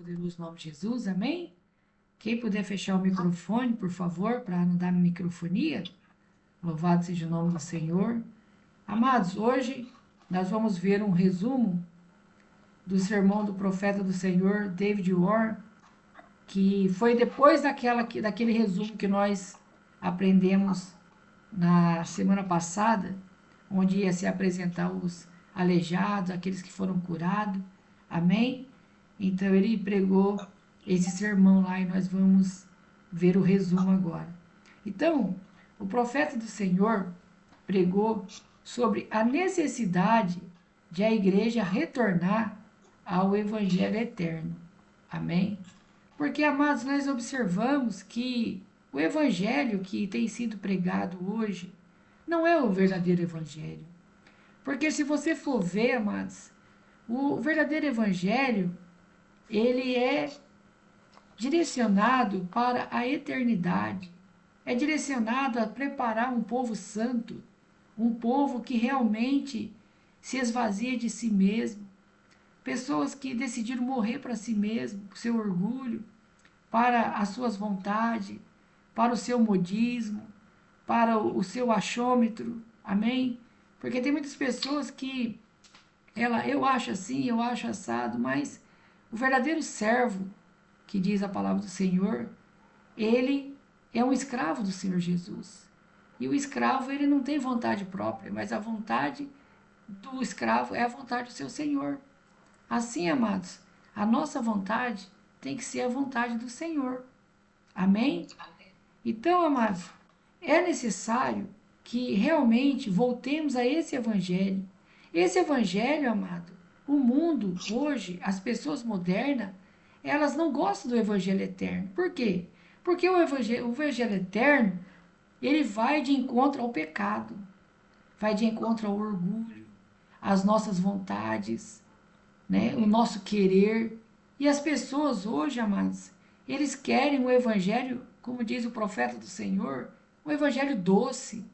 Poderoso nome de Jesus, amém? Quem puder fechar o microfone, por favor, para não dar microfonia. Louvado seja o nome do Senhor. Amados, hoje nós vamos ver um resumo do sermão do profeta do Senhor, David Warren, que foi depois daquele resumo que nós aprendemos na semana passada, onde ia se apresentar os aleijados, aqueles que foram curados. Amém? Então ele pregou esse sermão lá e nós vamos ver o resumo agora. Então, o profeta do Senhor pregou sobre a necessidade de a igreja retornar ao evangelho eterno. Amém? Porque, amados, nós observamos que o evangelho que tem sido pregado hoje não é o verdadeiro evangelho. Porque se você for ver, amados, o verdadeiro evangelho, ele é direcionado para a eternidade. É direcionado a preparar um povo santo, um povo que realmente se esvazia de si mesmo. Pessoas que decidiram morrer para si mesmo, para o seu orgulho, para as suas vontades, para o seu modismo, para o seu achômetro. Amém? Porque tem muitas pessoas que eu acho assim, eu acho assado, mas o verdadeiro servo, que diz a palavra do Senhor, ele é um escravo do Senhor Jesus. E o escravo, ele não tem vontade própria, mas a vontade do escravo é a vontade do seu Senhor. Assim, amados, a nossa vontade tem que ser a vontade do Senhor. Amém? Então, amados, é necessário que realmente voltemos a esse evangelho. Esse evangelho, amado, o mundo hoje, as pessoas modernas, elas não gostam do evangelho eterno. Por quê? Porque o evangelho eterno, ele vai de encontro ao pecado, vai de encontro ao orgulho, às nossas vontades, né? O nosso querer. E as pessoas hoje, amados, eles querem um evangelho, como diz o profeta do Senhor, um evangelho doce,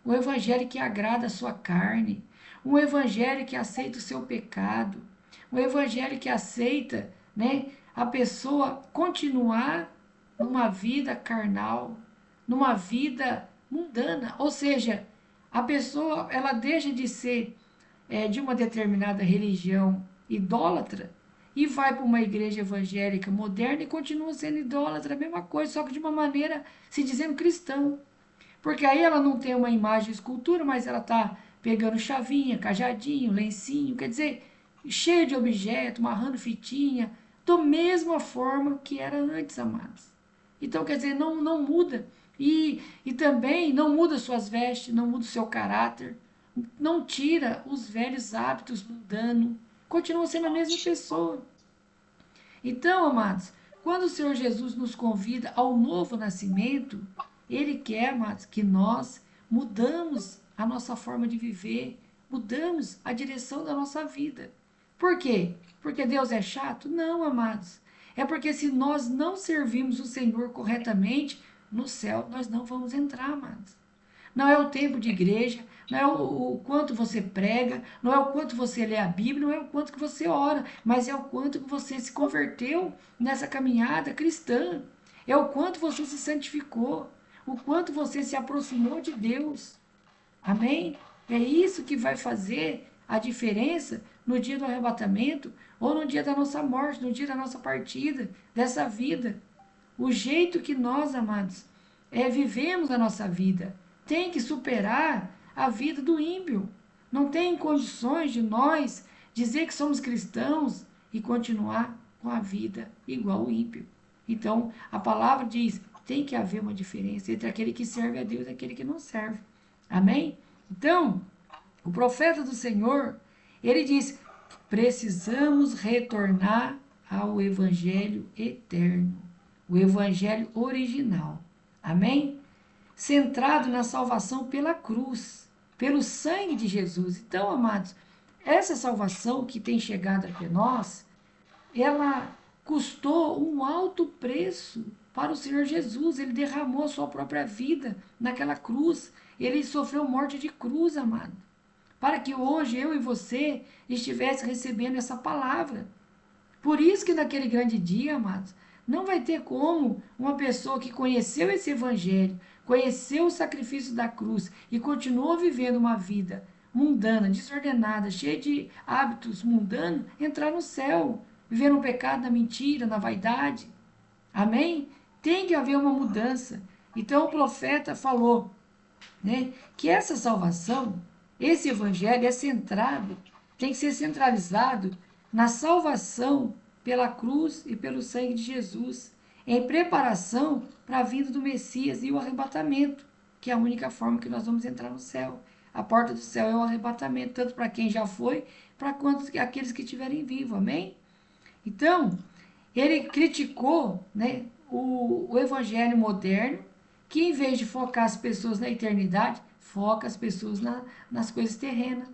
um evangelho que agrada a sua carne, um evangelho que aceita o seu pecado, um evangelho que aceita, né, a pessoa continuar numa vida carnal, numa vida mundana, ou seja, a pessoa ela deixa de ser de uma determinada religião idólatra e vai para uma igreja evangélica moderna e continua sendo idólatra, a mesma coisa, só que de uma maneira se dizendo cristão. Porque aí ela não tem uma imagem de escultura, mas ela está pegando chavinha, cajadinho, lencinho, quer dizer, cheio de objeto, amarrando fitinha, da mesma forma que era antes, amados. Então, quer dizer, não muda. E também não muda suas vestes, não muda o seu caráter, não tira os velhos hábitos mundanos, continua sendo a mesma pessoa. Então, amados, quando o Senhor Jesus nos convida ao novo nascimento, Ele quer, amados, que nós mudamos a nossa forma de viver, mudamos a direção da nossa vida. Por quê? Porque Deus é chato? Não, amados. É porque se nós não servimos o Senhor corretamente, no céu nós não vamos entrar, amados. Não é o tempo de igreja, não é o quanto você prega, não é o quanto você lê a Bíblia, não é o quanto que você ora, mas é o quanto que você se converteu nessa caminhada cristã. É o quanto você se santificou, o quanto você se aproximou de Deus. Amém? É isso que vai fazer a diferença no dia do arrebatamento ou no dia da nossa morte, no dia da nossa partida, dessa vida. O jeito que nós, amados, vivemos a nossa vida tem que superar a vida do ímpio. Não tem condições de nós dizer que somos cristãos e continuar com a vida igual o ímpio. Então, a palavra diz, tem que haver uma diferença entre aquele que serve a Deus e aquele que não serve. Amém? Então, o profeta do Senhor, ele diz, precisamos retornar ao evangelho eterno, o evangelho original. Amém? Centrado na salvação pela cruz, pelo sangue de Jesus. Então, amados, essa salvação que tem chegado até nós, ela custou um alto preço para o Senhor Jesus. Ele derramou a sua própria vida naquela cruz. Ele sofreu morte de cruz, amado, para que hoje eu e você estivesse recebendo essa palavra. Por isso que naquele grande dia, amados, não vai ter como uma pessoa que conheceu esse evangelho, conheceu o sacrifício da cruz e continuou vivendo uma vida mundana, desordenada, cheia de hábitos mundanos, entrar no céu, viver no pecado, na mentira, na vaidade. Amém? Tem que haver uma mudança. Então o profeta falou, né, que essa salvação, esse evangelho é centrado, tem que ser centralizado na salvação pela cruz e pelo sangue de Jesus, em preparação para a vinda do Messias e o arrebatamento, que é a única forma que nós vamos entrar no céu. A porta do céu é o arrebatamento, tanto para quem já foi, para quanto aqueles que estiverem vivos. Amém? Então, ele criticou, né, o evangelho moderno, que em vez de focar as pessoas na eternidade, foca as pessoas nas coisas terrenas.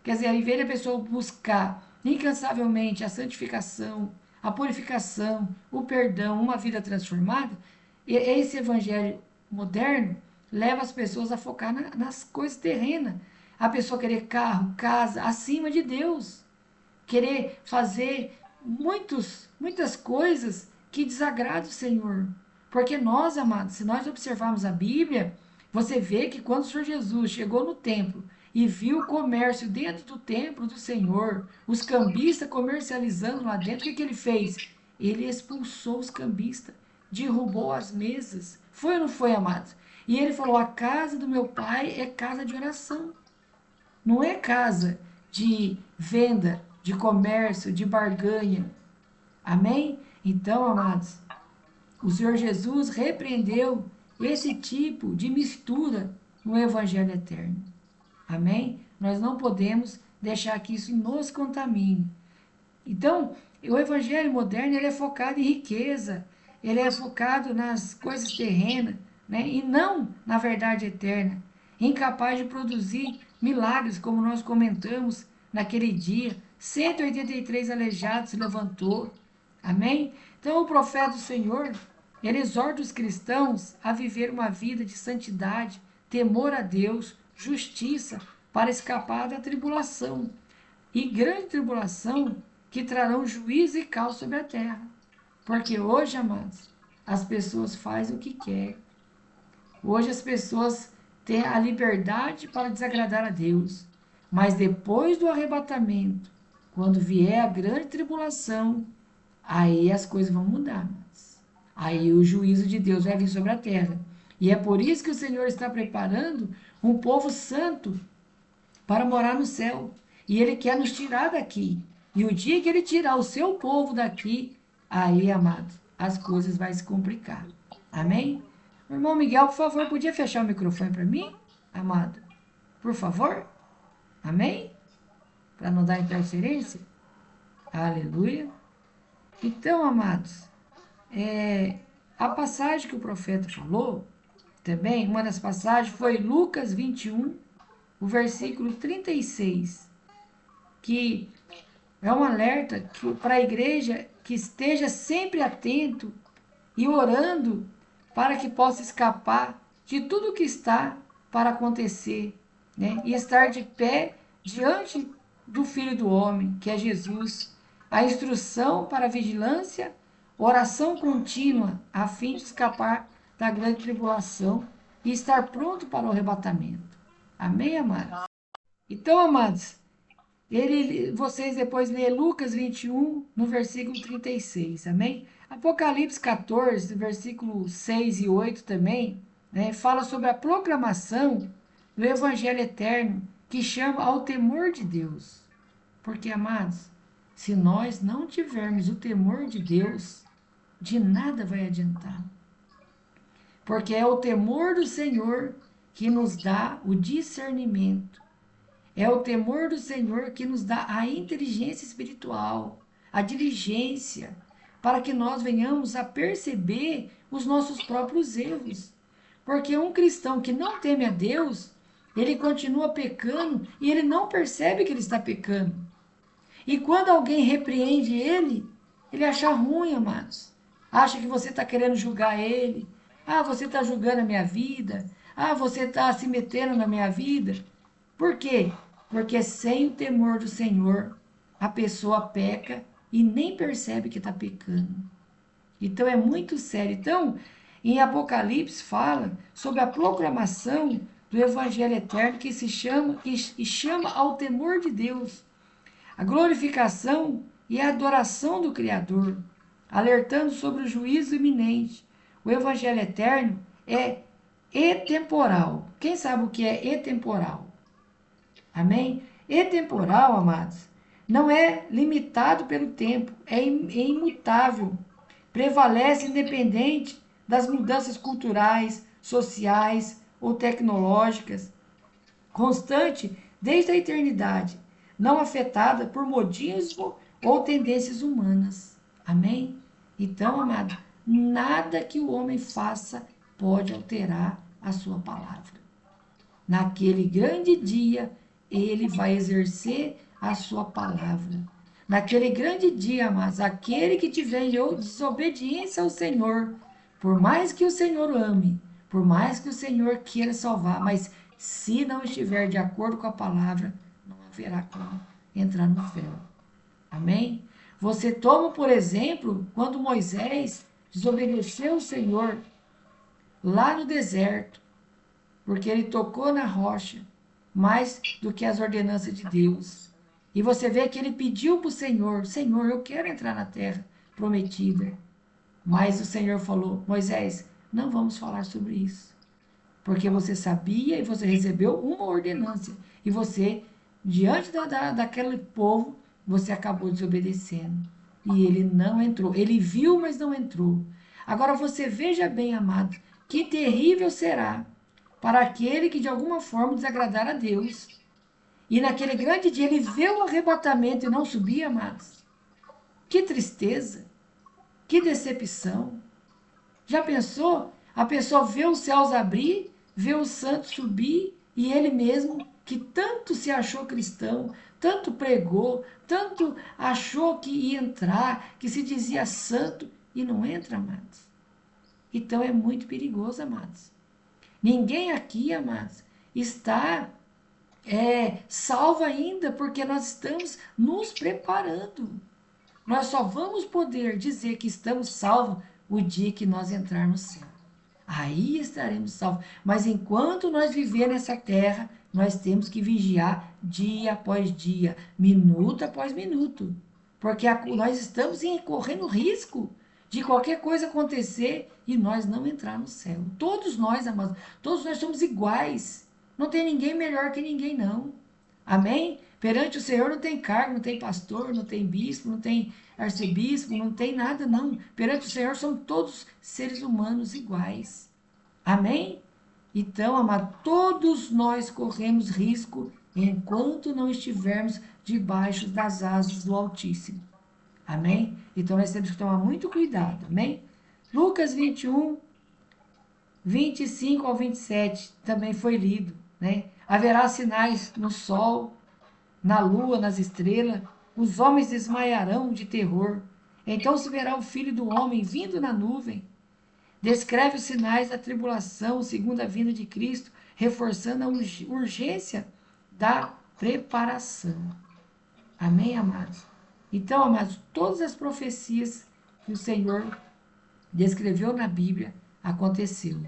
Quer dizer, em vez de a pessoa buscar incansavelmente a santificação, a purificação, o perdão, uma vida transformada, esse evangelho moderno leva as pessoas a focar nas coisas terrenas. A pessoa querer carro, casa, acima de Deus. Querer fazer muitas coisas que desagradam o Senhor. Porque nós, amados, se nós observarmos a Bíblia, você vê que quando o Senhor Jesus chegou no templo e viu o comércio dentro do templo do Senhor, os cambistas comercializando lá dentro, o que ele fez? Ele expulsou os cambistas, derrubou as mesas. Foi ou não foi, amados? E ele falou, a casa do meu pai é casa de oração. Não é casa de venda, de comércio, de barganha. Amém? Então, amados, o Senhor Jesus repreendeu esse tipo de mistura no Evangelho eterno. Amém? Nós não podemos deixar que isso nos contamine. Então, o Evangelho moderno ele é focado em riqueza, ele é focado nas coisas terrenas, né? E não na verdade eterna. Incapaz de produzir milagres, como nós comentamos naquele dia. 183 aleijados se levantou. Amém? Então, o profeta do Senhor, ele exorta os cristãos a viver uma vida de santidade, temor a Deus, justiça, para escapar da tribulação. E grande tribulação que trarão juízo e caos sobre a terra. Porque hoje, amados, as pessoas fazem o que querem. Hoje as pessoas têm a liberdade para desagradar a Deus. Mas depois do arrebatamento, quando vier a grande tribulação, aí as coisas vão mudar, amados. Aí o juízo de Deus vai vir sobre a terra. E é por isso que o Senhor está preparando um povo santo para morar no céu. E Ele quer nos tirar daqui. E o dia que Ele tirar o seu povo daqui, aí, amado, as coisas vão se complicar. Amém? Meu irmão Miguel, por favor, podia fechar o microfone para mim, amado? Por favor? Amém? Para não dar interferência? Aleluia. Então, amados, a passagem que o profeta falou, também, uma das passagens foi Lucas 21, o versículo 36, que é um alerta para a igreja que esteja sempre atento e orando para que possa escapar de tudo que está para acontecer, né? E estar de pé diante do Filho do Homem, que é Jesus. A instrução para a vigilância, oração contínua, a fim de escapar da grande tribulação e estar pronto para o arrebatamento. Amém, amados? Então, amados, vocês depois lê Lucas 21, no versículo 36, amém? Apocalipse 14, versículo 6 e 8 também, né, fala sobre a proclamação do Evangelho eterno, que chama ao temor de Deus. Porque, amados, se nós não tivermos o temor de Deus, de nada vai adiantar. Porque é o temor do Senhor que nos dá o discernimento. É o temor do Senhor que nos dá a inteligência espiritual, a diligência, para que nós venhamos a perceber os nossos próprios erros. Porque um cristão que não teme a Deus, ele continua pecando e ele não percebe que ele está pecando. E quando alguém repreende ele, ele acha ruim, amados. Acha que você está querendo julgar ele. Ah, você está julgando a minha vida. Ah, você está se metendo na minha vida. Por quê? Porque sem o temor do Senhor, a pessoa peca e nem percebe que está pecando. Então é muito sério. Então, em Apocalipse fala sobre a proclamação do Evangelho eterno que se chama e chama ao temor de Deus, a glorificação e a adoração do Criador, alertando sobre o juízo iminente. O Evangelho eterno é etemporal. Quem sabe o que é etemporal? Amém? Etemporal, amados, não é limitado pelo tempo, é imutável, prevalece independente das mudanças culturais, sociais ou tecnológicas, constante desde a eternidade, não afetada por modismo ou tendências humanas. Amém? Então, amado, nada que o homem faça pode alterar a sua palavra. Naquele grande dia, ele vai exercer a sua palavra. Naquele grande dia, mas aquele que tiver em desobediência ao Senhor, por mais que o Senhor ame, por mais que o Senhor queira salvar, mas se não estiver de acordo com a palavra, não haverá como entrar no céu. Amém? Você toma, por exemplo, quando Moisés desobedeceu o Senhor lá no deserto, porque ele tocou na rocha mais do que as ordenanças de Deus. E você vê que ele pediu para o Senhor: Senhor, eu quero entrar na terra prometida. Mas o Senhor falou: Moisés, não vamos falar sobre isso. Porque você sabia e você recebeu uma ordenança. E você, diante daquele povo, você acabou desobedecendo. E ele não entrou. Ele viu, mas não entrou. Agora você veja bem, amado, que terrível será para aquele que de alguma forma desagradar a Deus. E naquele grande dia ele vê o arrebatamento e não subir, amados. Que tristeza, que decepção. Já pensou? A pessoa vê os céus abrir, vê os santos subir e ele mesmo, que tanto se achou cristão, tanto pregou, tanto achou que ia entrar, que se dizia santo e não entra, amados. Então é muito perigoso, amados. Ninguém aqui, amados, está salvo ainda, porque nós estamos nos preparando. Nós só vamos poder dizer que estamos salvos o dia que nós entrarmos no céu. Aí estaremos salvos. Mas enquanto nós viver nessa terra, nós temos que vigiar dia após dia, minuto após minuto. Porque nós estamos correndo risco de qualquer coisa acontecer e nós não entrar no céu. Todos nós, amados, todos nós somos iguais. Não tem ninguém melhor que ninguém, não. Amém? Perante o Senhor não tem cargo, não tem pastor, não tem bispo, não tem arcebispo, não tem nada, não. Perante o Senhor somos todos seres humanos iguais. Amém? Então, amado, todos nós corremos risco enquanto não estivermos debaixo das asas do Altíssimo. Amém? Então, nós temos que tomar muito cuidado. Amém? Lucas 21, 25 ao 27 também foi lido, né? Haverá sinais no sol, na lua, nas estrelas, os homens desmaiarão de terror. Então se verá o Filho do Homem vindo na nuvem. Descreve os sinais da tribulação, segundo a vinda de Cristo, reforçando a urgência da preparação. Amém, amados? Então, amados, todas as profecias que o Senhor descreveu na Bíblia aconteceu.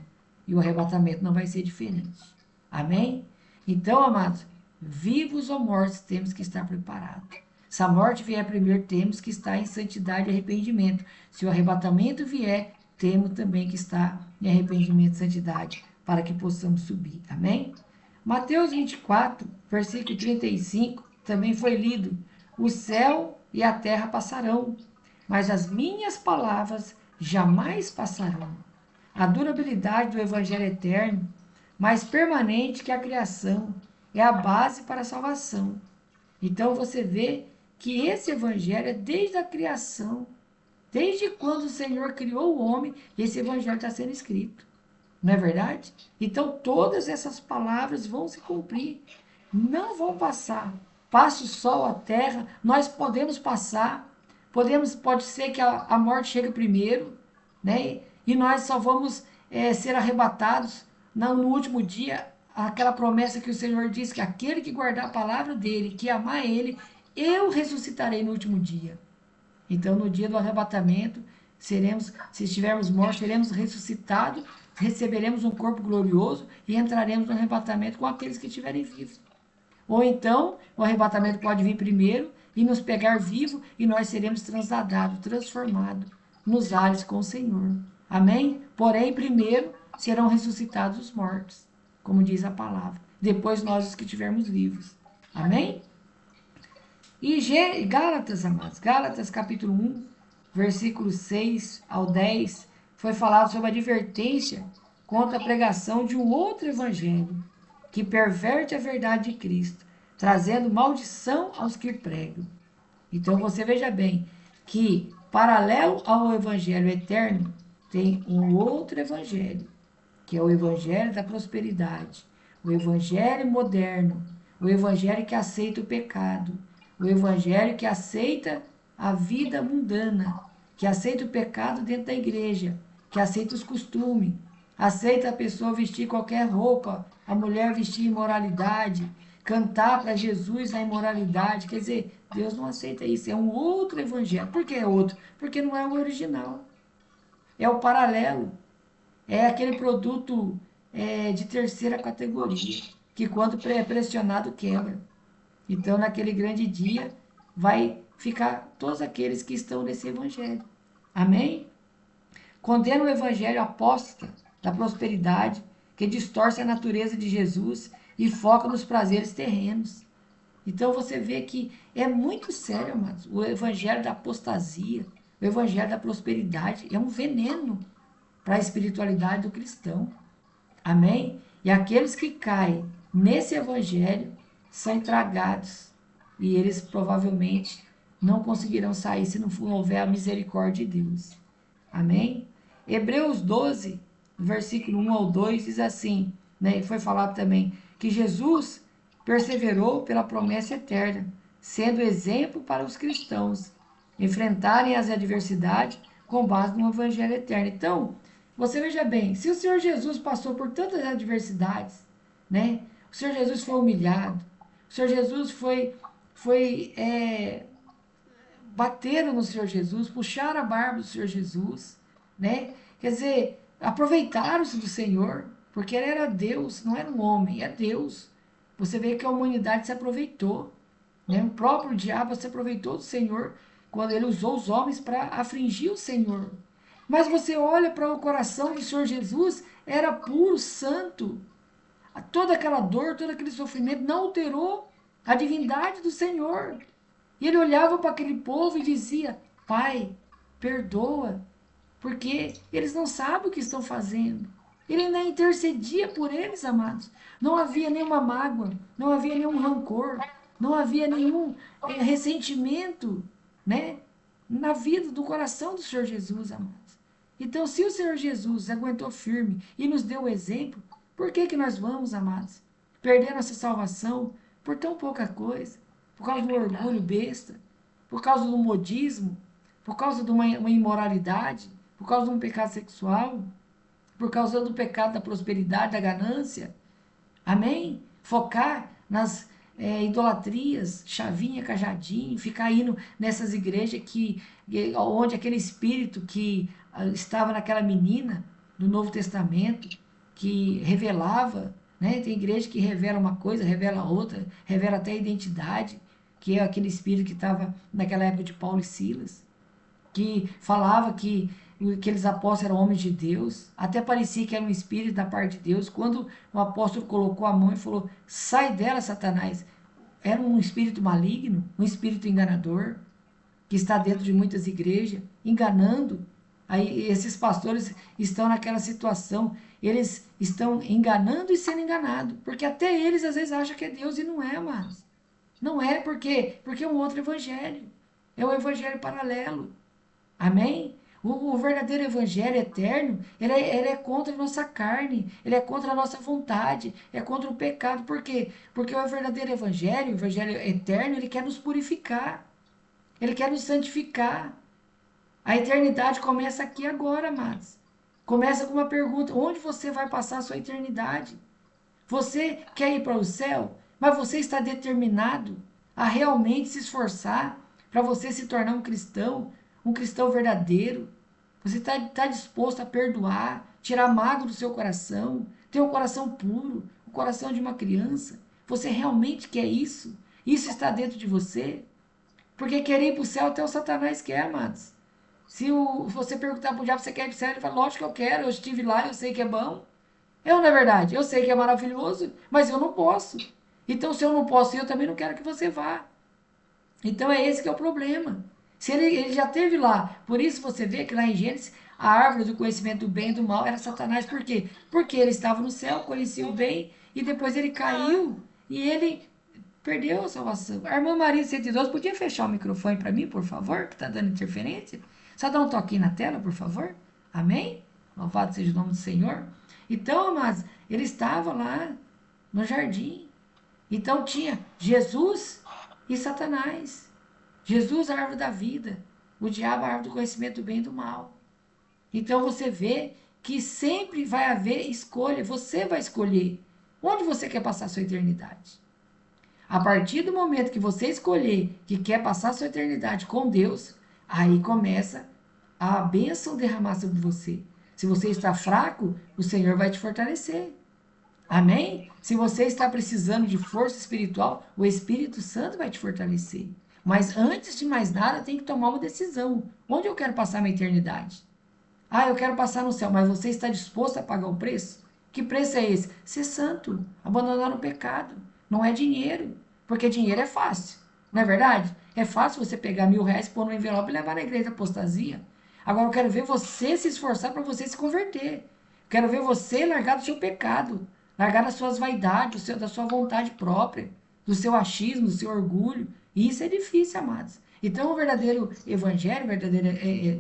E o arrebatamento não vai ser diferente. Amém? Então, amados, vivos ou mortos, temos que estar preparados. Se a morte vier primeiro, temos que estar em santidade e arrependimento. Se o arrebatamento vier, temos também que estar em arrependimento e santidade, para que possamos subir. Amém? Mateus 24, versículo 35, também foi lido. O céu e a terra passarão, mas as minhas palavras jamais passarão. A durabilidade do Evangelho eterno, mais permanente que a criação, é a base para a salvação. Então você vê que esse Evangelho é desde a criação, desde quando o Senhor criou o homem, esse Evangelho está sendo escrito. Não é verdade? Então todas essas palavras vão se cumprir, não vão passar. Passa o sol, a terra, nós podemos passar, pode ser que a morte chegue primeiro, né? E nós só vamos ser arrebatados no último dia, aquela promessa que o Senhor diz que aquele que guardar a palavra dele, que amar ele, eu ressuscitarei no último dia. Então, no dia do arrebatamento, seremos, se estivermos mortos, seremos ressuscitados, receberemos um corpo glorioso e entraremos no arrebatamento com aqueles que estiverem vivos. Ou então, o arrebatamento pode vir primeiro e nos pegar vivo e nós seremos transladados, transformados nos ares com o Senhor. Amém? Porém, primeiro serão ressuscitados os mortos, como diz a palavra. Depois nós os que estivermos vivos. Amém? E Gálatas, amados, Gálatas capítulo 1, versículos 6 ao 10, foi falado sobre a advertência contra a pregação de um outro evangelho, que perverte a verdade de Cristo, trazendo maldição aos que pregam. Então você veja bem que, paralelo ao evangelho eterno, tem um outro evangelho, que é o evangelho da prosperidade, o evangelho moderno, o evangelho que aceita o pecado, o evangelho que aceita a vida mundana, que aceita o pecado dentro da igreja, que aceita os costumes, aceita a pessoa vestir qualquer roupa, a mulher vestir imoralidade, cantar para Jesus na imoralidade. Quer dizer, Deus não aceita isso, é um outro evangelho. Por que é outro? Porque não é o original, é o paralelo, é aquele produto de terceira categoria, que quando é pressionado quebra. Então, naquele grande dia, vai ficar todos aqueles que estão nesse evangelho. Amém? Condena o evangelho apóstata da prosperidade, que distorce a natureza de Jesus e foca nos prazeres terrenos. Então você vê que é muito sério, amados, o evangelho da apostasia, o evangelho da prosperidade, é um veneno para a espiritualidade do cristão. Amém? E aqueles que caem nesse evangelho são tragados. E eles provavelmente não conseguirão sair se não houver a misericórdia de Deus. Amém? Hebreus 12, versículo 1 ao 2, diz assim, né? Foi falado também, que Jesus perseverou pela promessa eterna, sendo exemplo para os cristãos enfrentarem as adversidades com base no evangelho eterno. Então, você veja bem, se o Senhor Jesus passou por tantas adversidades, né? O Senhor Jesus foi humilhado, o Senhor Jesus bateram no Senhor Jesus, puxaram a barba do Senhor Jesus, né? Quer dizer, aproveitaram-se do Senhor, porque ele era Deus, não era um homem, é Deus. Você vê que a humanidade se aproveitou, né? O próprio diabo se aproveitou do Senhor quando ele usou os homens para afligir o Senhor. Mas você olha para o coração do Senhor Jesus, era puro, santo. Toda aquela dor, todo aquele sofrimento não alterou a divindade do Senhor. E ele olhava para aquele povo e dizia, Pai, perdoa, porque eles não sabem o que estão fazendo. Ele ainda intercedia por eles, amados. Não havia nenhuma mágoa, não havia nenhum rancor, não havia nenhum ressentimento, né? Na vida, do coração do Senhor Jesus, amados. Então, se o Senhor Jesus aguentou firme e nos deu o exemplo, por que nós vamos, amados, perder nossa salvação por tão pouca coisa? Por causa do orgulho besta, por causa do modismo, por causa de uma imoralidade, por causa de um pecado sexual, por causa do pecado da prosperidade, da ganância. Amém? Focar nas idolatrias, chavinha, cajadinho, ficar indo nessas igrejas onde aquele espírito que estava naquela menina do Novo Testamento, que revelava, né? Tem igreja que revela uma coisa, revela outra, revela até a identidade, que é aquele espírito que estava naquela época de Paulo e Silas, que falava que aqueles apóstolos eram homens de Deus, até parecia que era um espírito da parte de Deus. Quando o apóstolo colocou a mão e falou, sai dela, Satanás, era um espírito maligno, um espírito enganador, que está dentro de muitas igrejas, enganando. Aí esses pastores estão naquela situação, eles estão enganando e sendo enganados, porque até eles às vezes acham que é Deus e não é, mas não é, porque é um outro evangelho, é um evangelho paralelo. Amém? O verdadeiro evangelho eterno, ele é contra a nossa carne, ele é contra a nossa vontade, é contra o pecado. Por quê? Porque o verdadeiro evangelho, o evangelho eterno, ele quer nos purificar, ele quer nos santificar. A eternidade começa aqui agora, amados. Começa com uma pergunta, onde você vai passar a sua eternidade? Você quer ir para o céu, mas você está determinado a realmente se esforçar para você se tornar um cristão verdadeiro. Você está disposto a perdoar, tirar mágoa do seu coração, ter um coração puro, o coração de uma criança. Você realmente quer isso? Isso está dentro de você? Porque querer ir para o céu até o Satanás quer, amados. Se você perguntar para o diabo se você quer ir para o céu, ele fala, lógico que eu quero, eu estive lá, eu sei que é bom. Eu, na verdade, eu sei que é maravilhoso, mas eu não posso. Então, se eu não posso ir, eu também não quero que você vá. Então, é esse que é o problema. Se ele já teve lá, por isso você vê que lá em Gênesis, a árvore do conhecimento do bem e do mal era Satanás. Por quê? Porque ele estava no céu, conhecia o bem, e depois ele caiu, e ele perdeu a salvação. A irmã Maria 112, podia fechar o microfone para mim, por favor, que está dando interferência? Só dá um toquinho na tela, por favor. Amém? Louvado seja o nome do Senhor. Então, amados, ele estava lá no jardim. Então tinha Jesus e Satanás. Jesus, a árvore da vida. O diabo, a árvore do conhecimento do bem e do mal. Então você vê que sempre vai haver escolha. Você vai escolher onde você quer passar a sua eternidade. A partir do momento que você escolher que quer passar a sua eternidade com Deus, aí começa a bênção derramar sobre você. Se você está fraco, o Senhor vai te fortalecer. Amém? Se você está precisando de força espiritual, o Espírito Santo vai te fortalecer. Mas antes de mais nada, tem que tomar uma decisão. Onde eu quero passar minha eternidade? Ah, eu quero passar no céu, mas você está disposto a pagar o preço? Que preço é esse? Ser santo, abandonar o pecado. Não é dinheiro, porque dinheiro é fácil, não é verdade? É fácil você pegar R$ 1.000, pôr no envelope e levar na igreja da apostasia. Agora eu quero ver você se esforçar para você se converter. Quero ver você largar do seu pecado, largar das suas vaidades, da sua vontade própria, do seu achismo, do seu orgulho. E isso é difícil, amados. Então, o verdadeiro evangelho,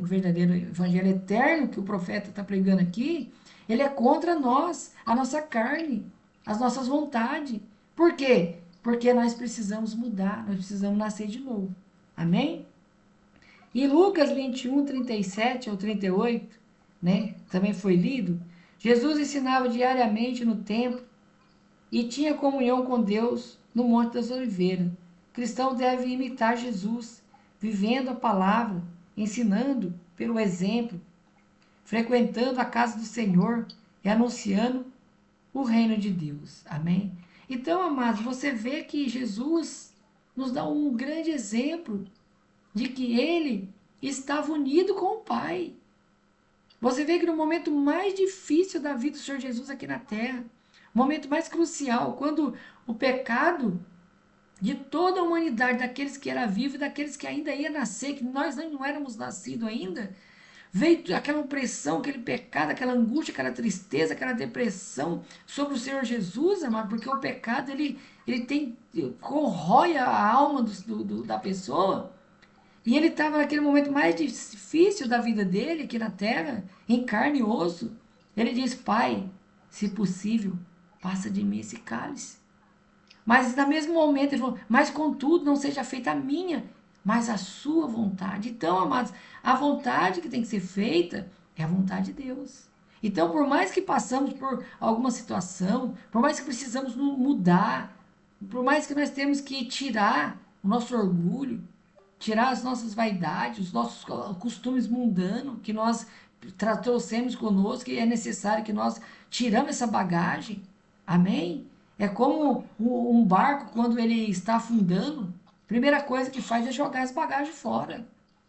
o verdadeiro evangelho eterno que o profeta está pregando aqui, ele é contra nós, a nossa carne, as nossas vontades. Por quê? Porque nós precisamos mudar, nós precisamos nascer de novo. Amém? E Lucas 21, 37 ao 38, né, também foi lido, Jesus ensinava diariamente no templo e tinha comunhão com Deus no Monte das Oliveiras. O cristão deve imitar Jesus, vivendo a palavra, ensinando pelo exemplo, frequentando a casa do Senhor e anunciando o reino de Deus. Amém? Então, amados, você vê que Jesus nos dá um grande exemplo de que ele estava unido com o Pai. Você vê que no momento mais difícil da vida do Senhor Jesus aqui na terra, momento mais crucial, quando o pecado de toda a humanidade, daqueles que era vivo e daqueles que ainda ia nascer, que nós não éramos nascidos ainda, veio aquela opressão, aquele pecado, aquela angústia, aquela tristeza, aquela depressão sobre o Senhor Jesus, amado, porque o pecado, ele corrói a alma da pessoa. E ele estava naquele momento mais difícil da vida dele, aqui na terra, em carne e osso. Ele diz, Pai, se possível, passa de mim esse cálice. Mas no mesmo momento ele falou, mas contudo não seja feita a minha, mas a sua vontade. Então, amados, a vontade que tem que ser feita é a vontade de Deus. Então, por mais que passamos por alguma situação, por mais que precisamos mudar, por mais que nós temos que tirar o nosso orgulho, tirar as nossas vaidades, os nossos costumes mundanos que nós trouxemos conosco, e é necessário que nós tiramos essa bagagem. Amém? É como um barco quando ele está afundando, a primeira coisa que faz é jogar as bagagens fora.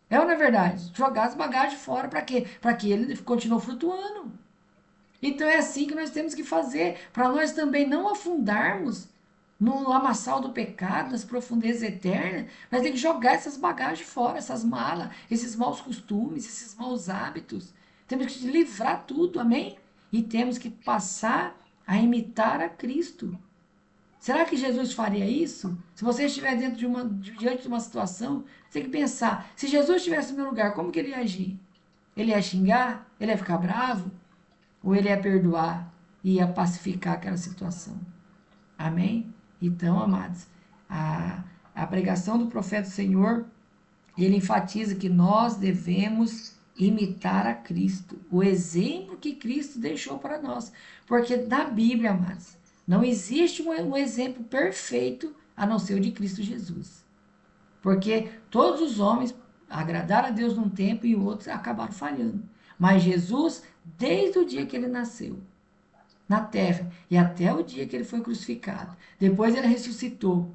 É ou não é verdade? Jogar as bagagens fora para quê? Para que ele continue flutuando. Então é assim que nós temos que fazer, para nós também não afundarmos no lamaçal do pecado, nas profundezas eternas. Nós temos que jogar essas bagagens fora, essas malas, esses maus costumes, esses maus hábitos. Temos que livrar tudo, amém? E temos que passar a imitar a Cristo. Será que Jesus faria isso? Se você estiver diante de uma situação, você tem que pensar, se Jesus estivesse no meu lugar, como que ele ia agir? Ele ia xingar? Ele ia ficar bravo? Ou ele ia perdoar e ia pacificar aquela situação? Amém? Então, amados, a pregação do profeta do Senhor, ele enfatiza que nós devemos imitar a Cristo, o exemplo que Cristo deixou para nós. Porque na Bíblia, amados, não existe um exemplo perfeito a não ser o de Cristo Jesus. Porque todos os homens agradaram a Deus num tempo e outros acabaram falhando. Mas Jesus, desde o dia que ele nasceu na terra e até o dia que ele foi crucificado, depois ele ressuscitou,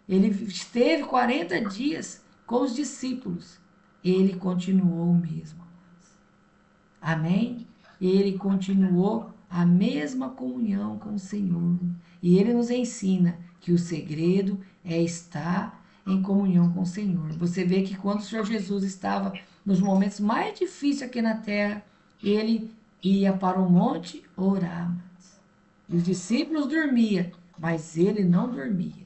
ele esteve 40 dias com os discípulos, ele continuou o mesmo. Amém? Ele continuou a mesma comunhão com o Senhor. E ele nos ensina que o segredo é estar em comunhão com o Senhor. Você vê que quando o Senhor Jesus estava nos momentos mais difíceis aqui na terra, ele ia para o monte orar. E os discípulos dormiam, mas ele não dormia.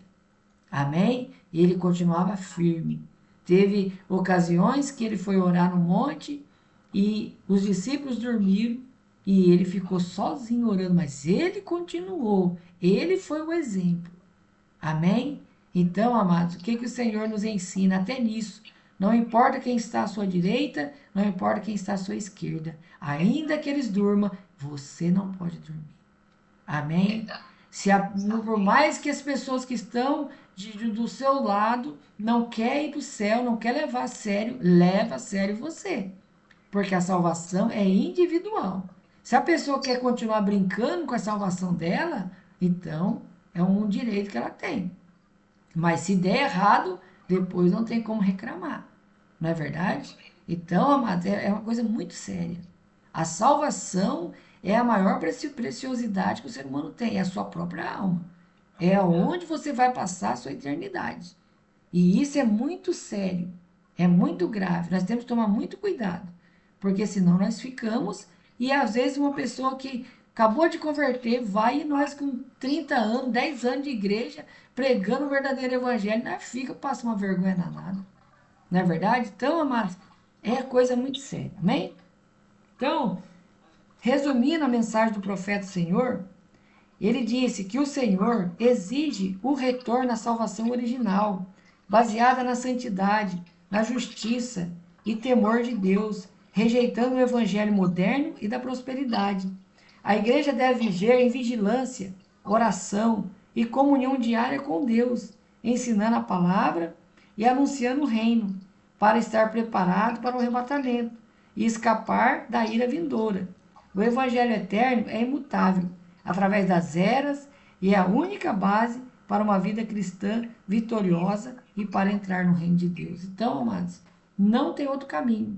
Amém? E ele continuava firme. Teve ocasiões que ele foi orar no monte e os discípulos dormiram e ele ficou sozinho orando, mas ele continuou. Ele foi o exemplo. Amém? Então, amados, o que o Senhor nos ensina até nisso? Não importa quem está à sua direita, não importa quem está à sua esquerda. Ainda que eles durmam, você não pode dormir. Amém? Por mais que as pessoas que estão do seu lado não querem ir para o céu, não querem levar a sério, leva a sério você. Porque a salvação é individual. Se a pessoa quer continuar brincando com a salvação dela, então é um direito que ela tem. Mas se der errado, depois não tem como reclamar. Não é verdade? Então, amados, é uma coisa muito séria. A salvação é a maior preciosidade que o ser humano tem, é a sua própria alma. É onde você vai passar a sua eternidade. E isso é muito sério, é muito grave. Nós temos que tomar muito cuidado, porque senão nós ficamos, e às vezes uma pessoa que acabou de converter, vai e nós com 30 anos, 10 anos de igreja, pregando o verdadeiro evangelho, nós fica, passa uma vergonha danada. Não é verdade? Então, amados, é coisa muito séria, amém? Então, resumindo a mensagem do profeta Senhor, ele disse que o Senhor exige o retorno à salvação original, baseada na santidade, na justiça e temor de Deus, rejeitando o evangelho moderno e da prosperidade. A igreja deve viver em vigilância, oração e comunhão diária com Deus, ensinando a palavra e anunciando o reino, para estar preparado para o arrebatamento e escapar da ira vindoura. O evangelho eterno é imutável, através das eras, e é a única base para uma vida cristã vitoriosa e para entrar no reino de Deus. Então, amados, não tem outro caminho.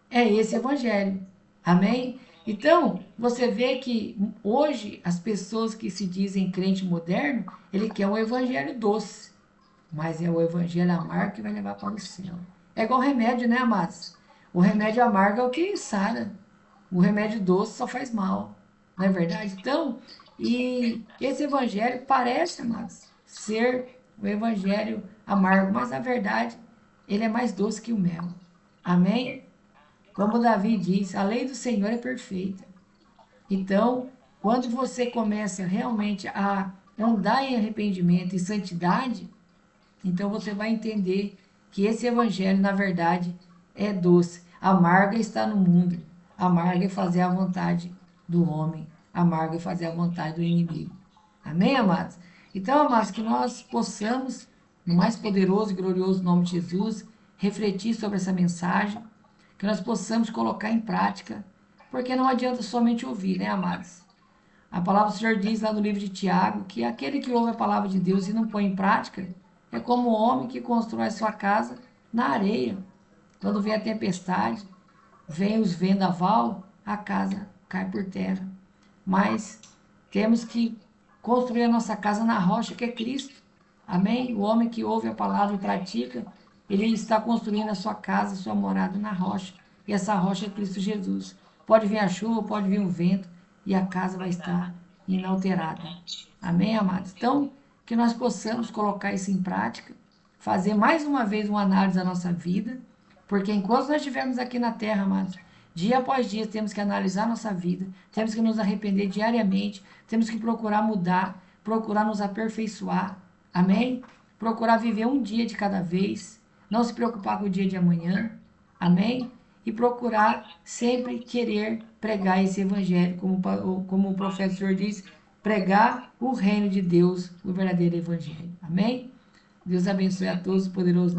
É esse evangelho. Amém? Então, você vê que hoje as pessoas que se dizem crente moderno, ele quer um evangelho doce, mas é o evangelho amargo que vai levar para o céu. É igual remédio, né, amados? O remédio amargo é o que sara. O remédio doce só faz mal. Não é verdade? Então, e esse evangelho parece, amados, ser o evangelho amargo, mas na verdade ele é mais doce que o mel. Amém? Como Davi diz, a lei do Senhor é perfeita. Então, quando você começa realmente a andar em arrependimento e santidade, então você vai entender que esse evangelho, na verdade, é doce. Amarga está no mundo. Amarga é fazer a vontade do homem. Amarga é fazer a vontade do inimigo. Amém, amados? Então, amados, que nós possamos, no mais poderoso e glorioso nome de Jesus, refletir sobre essa mensagem, que nós possamos colocar em prática, porque não adianta somente ouvir, né, amados? A palavra do Senhor diz lá no livro de Tiago que aquele que ouve a palavra de Deus e não põe em prática é como o homem que constrói sua casa na areia. Quando vem a tempestade, vem os vendaval, a casa cai por terra. Mas temos que construir a nossa casa na rocha que é Cristo. Amém? O homem que ouve a palavra e pratica, ele está construindo a sua casa, a sua morada na rocha. E essa rocha é Cristo Jesus. Pode vir a chuva, pode vir o vento, e a casa vai estar inalterada. Amém, amados? Então, que nós possamos colocar isso em prática, fazer mais uma vez uma análise da nossa vida, porque enquanto nós estivermos aqui na terra, amados, dia após dia temos que analisar nossa vida, temos que nos arrepender diariamente, temos que procurar mudar, procurar nos aperfeiçoar, amém? Procurar viver um dia de cada vez, não se preocupar com o dia de amanhã, amém? E procurar sempre querer pregar esse evangelho, como o professor diz, pregar o reino de Deus, o verdadeiro evangelho, amém? Deus abençoe a todos, poderoso.